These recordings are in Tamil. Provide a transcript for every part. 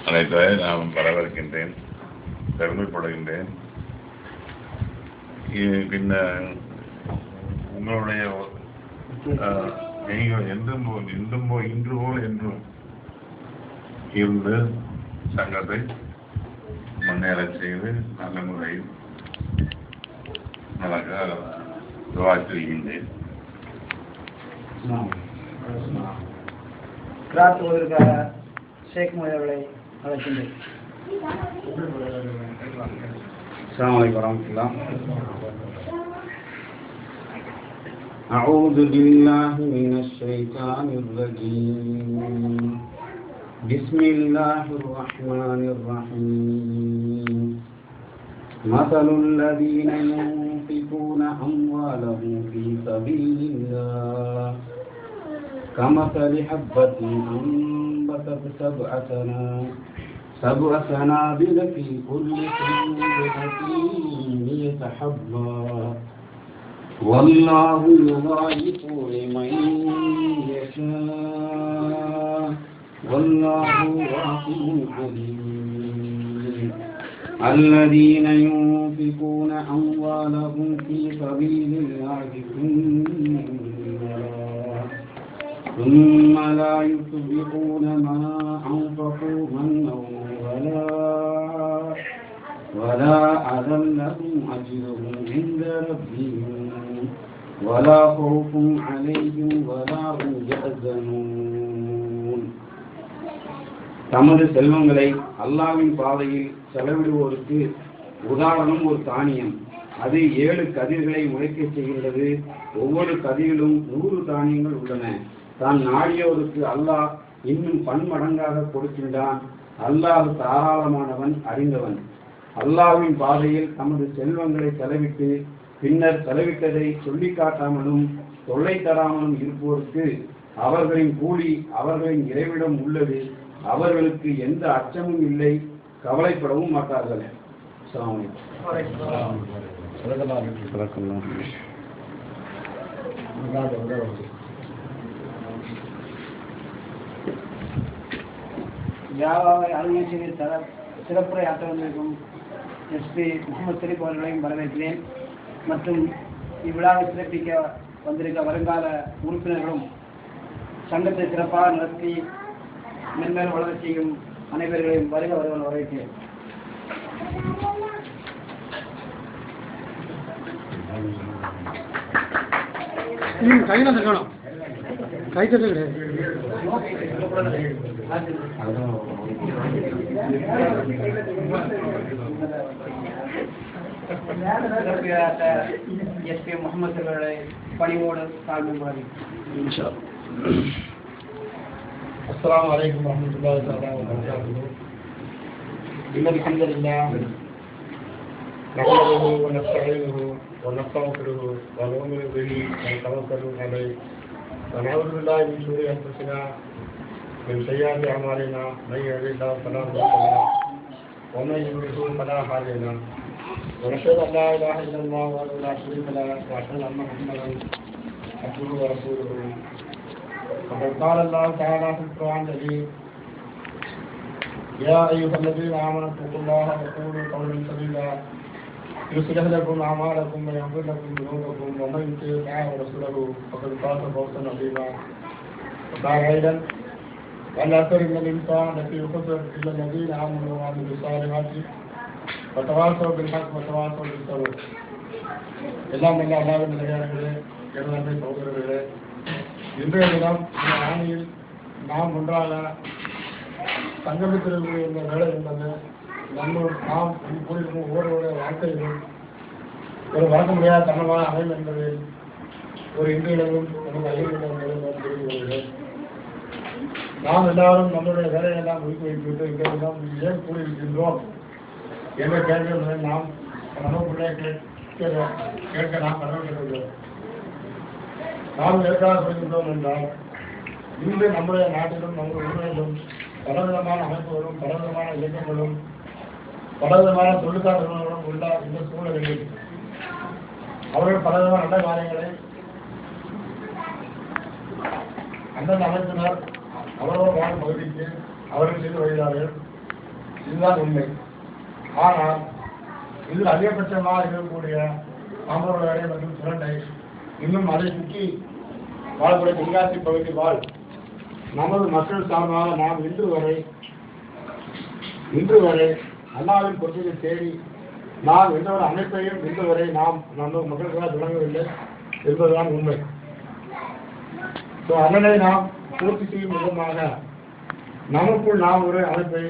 அனைத்தை நான் வரவேற்கின்றேன், பெருமைப்படுகின்றேன். பின்ன உங்களுடைய நீங்கள் இன்று போல் என்றும் இருந்து சங்கத்தை முன்னேறச் செய்து நல்ல முறையில் நடக்க துவாக்குகின்றேன். ஷேக் மோயர்களை அழைக்கின்றேன். அஸ்ஸலாமு அலைக்கும் வரஹ்மத்துல்லாஹ். أعوذ بالله من الشيطان الرجيم. بسم الله الرحمن الرحيم. مثل الذين ينفقون أموالهم في سبيل الله كمثل حبة أنبتت سبع سنابل في كل سنبلة مئة حبة والله يضاعف لمن يشاء والله واسع عليم. الذين ينفقون أموالهم في سبيل الله ثم لا يتبعون ما أنفقوا منا ولا أذى لهم أجرهم عند ربهم ولا خوف عليهم ولا هم يحزنون. தமது செல்வங்களை அல்லாஹ்வின் பாதையில் செலவிடுவோருக்கு உதாரணம் ஒரு தானியம். அது 7 கதிர்களை முளைக்கச் செய்கின்றது. ஒவ்வொரு கதிரிலும் 100 தானியங்கள் உள்ளன. தான் நாடியோருக்கு அல்லாஹ் இன்னும் பன்மடங்காக கொடுக்கின்றான். அல்லாஹ் தாராளமானவன், அறிந்தவன். அல்லாஹ்வின் பாதையில் தமது செல்வங்களை செலவிட்டு பின்னர் செலவிட்டதை சொல்லி காட்டாமலும் தொல்லை தராமலும் இருப்போருக்கு அவர்களின் கூலி அவர்களின் இறைவிடம் உள்ளது. அவர்களுக்கு எந்த அச்சமும் இல்லை, கவலைப்படவும் மாட்டார்கள். ஜாவாவை அலுவலகத்தில் சிறப்புரை ஆற்ற வந்திருக்கும் எஸ்பி முகமது ஷரீப் அவர்களையும் வரவேற்கிறேன். மற்றும் இவ்விழாவை சிறப்பிக்க வந்திருக்க வருங்கால உறுப்பினர்களும் சங்கத்தை சிறப்பாக நடத்தி மென்மேலும் வளர்ச்சி செய்யும் அனைவர்களையும் வருவன் வரவேற்கிறேன். கையில் இருக்கணும், கைத்தட்டு கிடையாது. எஸ்பி முகமது அவர்களை பணிவோடு தாழ்வுமாறி. السلام عليكم ورحمة الله وبركاته. إن الحمد لله نحمده ونستعينه ونستغفره ونؤمن به ونتوكل عليه ونعوذ بالله من شرور أنفسنا من سيئات أعمالنا من يهده الله فلا مضل له ومن يضلل فلا هادي له ونشهد أن لا إله إلا الله وحده لا شريك له وأشهد أن محمدا عبده ورسوله. وقد قال الله تعالى في القرآن الكريم يا أيها الذين آمنوا اتقوا الله وقولوا قولا سديدا يصلح لكم أعمالكم ويغفر لكم ذنوبكم ومن يطع الله ورسوله فقد فاز فوزا عظيما. وقال أيضا والعصر إن الإنسان لفي خسر إلا الذين آمنوا وعملوا الصالحات وتواصوا بالحق وتواصوا بالصبر. எல்லாம் வல்ல அல்லாஹ்வின் நிலையானவர்களே, எனது சகோதரர்களே, இன்றைய தினம் இந்த ஆணையில் நாம் ஒன்றாக சங்கமித்திருக்கிற இந்த வேலை என்பது நாம் கூறியிருக்கும் ஒவ்வொருவருடைய வாழ்க்கையிலும் ஒரு மறக்க முடியாத தருணமாக அமையும் என்பது ஒரு இன்றையிலும் நமது ஐயர்களும் தெரிவிக்கிறது. நாம் எல்லாரும் நம்முடைய வேலையெல்லாம் ஒதுக்கி வைத்துவிட்டு இன்றைய ஏன் கூறியிருக்கின்றோம் என்ற கேள்விகளை நாம் நமக்குள்ளே கேட்க நாம் கடமைப்பட்டிருக்கிறோம். நாம் எதற்காக சொல்கின்றோம் என்றால், இன்று நம்முடைய நாட்டிலும் நம்முடைய ஊரிலும் பலவிதமான அமைப்புகளும் பலவிதமான இயக்கங்களும் பலவிதமான தொழிற்சாலை நிறுவனங்களும் உள்ள இந்த சூழலில் அவர்கள் பலவிதமான நல்ல காரியங்களை அந்தந்த அமைப்பினர் அவரவர் வாழும் பகுதிக்கு அவர்கள் செய்து வருகிறார்கள். இதுதான் உண்மை. ஆனால் இதில் அதிகபட்சமாக இருக்கக்கூடிய பாம்பரோட வேலை மற்றும் சுரண்டை இன்னும் அதை சுற்றி வாழக்கூடிய தென்காசி பகுதி வாழ் நமது மக்கள் சார்பாக நாம் இன்று வரை அண்ணாவின் கொள்கையை தேடி நாம் எந்த ஒரு அமைப்பையும் இன்று வரை நாம் நம்ம மக்களுக்காக தொடங்கவில்லை என்பதுதான் உண்மை. அதனை நாம் பூர்த்தி செய்யும் விதமாக நமக்குள் நாம் ஒரு அமைப்பை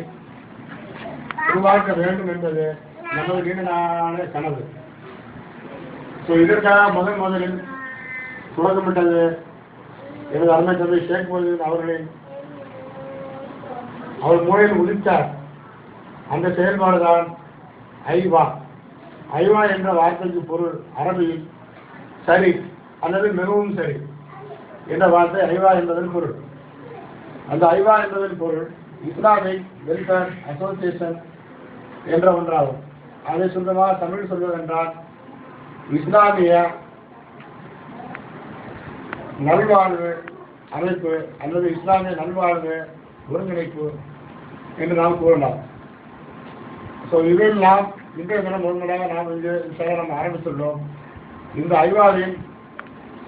உருவாக்க வேண்டும் என்பது நமது நீண்ட கனவு. இதற்காக முதலில் துவக்கமிட்டது எனது அருமை தந்தை ஷேக் முஹிதீன் அவர்களின் அவர் மூலையில் உதித்தார் அந்த செயல்பாடுதான் ஐவா. ஐவா என்ற வார்த்தைக்கு பொருள் அரபியில் சரி அல்லது மிகவும் சரி என்ற வார்த்தை ஐவா என்பதன் பொருள். அந்த ஐவா என்பதன் பொருள் இஸ்லாமிக் வெல்ஃபேர் அசோசியேஷன் என்ற ஒன்றாகும். அதை சொந்தமாக தமிழ் சொல்வதென்றால் இஸ்லாமிய நல்வாழ்வு அமைப்பு அல்லது இஸ்லாமிய நல்வாழ்வு ஒருங்கிணைப்பு என்று நாம் கூறலாம். இதில் நாம் இன்றைய தினம் ஒருமுறையாக நாம் இங்கு நம்ம ஆரம்பித்துள்ளோம். இந்த ஐவாவின்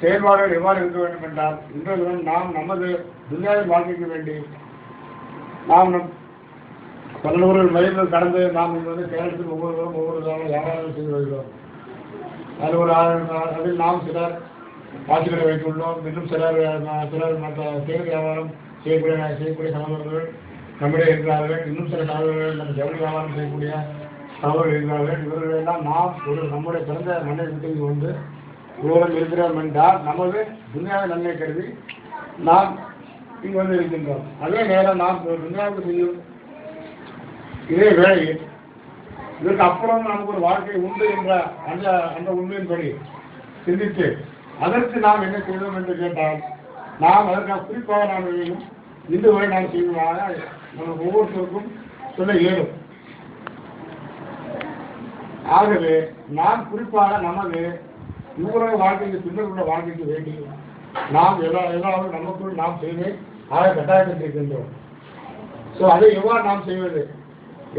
செயல்பாடுகள் எவ்வாறு இருக்க வேண்டும் என்றால் இன்றைய தினம் நாம் நமது துன்யாவின் வாழ்க்கைக்கு வேண்டி நாம் 11 மைல்கள் கடந்து நாம் இங்கு கேரளத்தில் ஒவ்வொரு வியாபாரம் செய்து வருகிறோம். அதில் நாம் சிலர் வாட்சிகளை வைத்துள்ளோம். இன்னும் சிலர் மற்ற தேர்வு வியாபாரம் செய்யக்கூடிய சகோதரர்கள் நம்மிடையே இருக்கிறார்கள். இன்னும் சில சகோதரர்கள் நம்ம ஜவுளி வியாபாரம் செய்யக்கூடிய சகோதரர்கள் இருக்கிறார்கள். இவர்களெல்லாம் நாம் நம்முடைய பிறந்த மண்ணை விட்டு வந்து இவர்கள் இருக்கிறோம் என்றால் நமது துன்யாவை நன்மை கருதி நாம் இங்கு வந்து இருக்கின்றோம். அதே நேரம் நாம் துன்யாவுக்கு செய்யும் இதே வேளையில் இதற்கு அப்புறம் நமக்கு ஒரு வாழ்க்கை உண்டு என்ற அந்த உண்மையின்படி சிந்தித்து அதற்கு நாம் என்ன செய்தோம் என்று கேட்டால் நாம் அதற்காக குறிப்பாக நாம் இன்று வரை நாம் செய்வதாக நமக்கு ஒவ்வொருத்தருக்கும் சொல்ல இயலும். ஆகவே நாம் குறிப்பாக நமது இவ்வளவு வாழ்க்கைக்கு பின்னர் உள்ள வாழ்க்கைக்கு வேண்டி நாம் எல்லாரும் நமக்குள் நாம் செய்து ஆக கட்டாயத்தில் இருக்கின்றோம். அதை எவ்வாறு நாம் செய்வது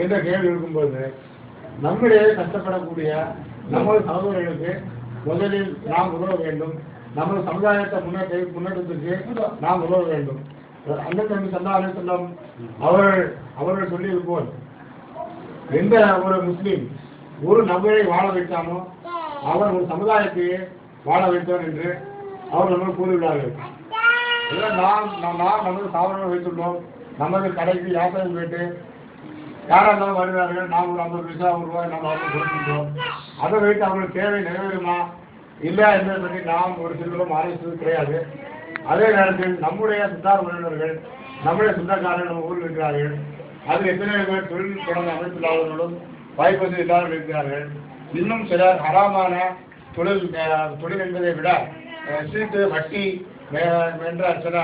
என்ற கேள்வி இருக்கும்போது நம்மிடையே கஷ்டப்படக்கூடிய நமது சகோதரர்களுக்கு முதலில் நாம் உதவ வேண்டும். நமது சமுதாயத்தை முன்னேற்றத்துக்கு நாம் உதவ வேண்டும். அண்ணன் செல்லம் அவர்கள் சொல்லியிருப்போம், எந்த ஒரு முஸ்லீம் ஒரு நபரை வாழ வைத்தானோ அவர் ஒரு சமுதாயத்தையே வாழ வைத்தார் என்று அவர் நம்ம கூறியுள்ளார்கள். நாம் நமது சாதனை வைத்துள்ளோம். நமது கடைக்கு யாத்திரை போயிட்டு யாராக இருந்தாலும் வருகிறார்கள். நாம் ஒரு 50 பைசா ரூபாய் நாம் அவர்கள் கொடுக்கின்றோம். அதை வைத்து அவர்களுக்கு தேவை நிறைவேறுமா இல்லையா என்பதை பற்றி நாம் ஒரு சிறுவரும் ஆலோசிப்பது கிடையாது. அதே நேரத்தில் நம்முடைய சுத்தார் உறவினர்கள் நம்முடைய சொந்தக்காரர்கள் நம்ம ஊரில் இருக்கிறார்கள். அதில் எத்தனை பேர் தொழில் தொடங்க அமைப்பில்லாதவர்களும் வாய்ப்பு இல்லாதவர்கள் இருக்கிறார்கள். இன்னும் சிலர் ஹராமான தொழில் என்பதை விட சீட்டு வட்டி என்ற சில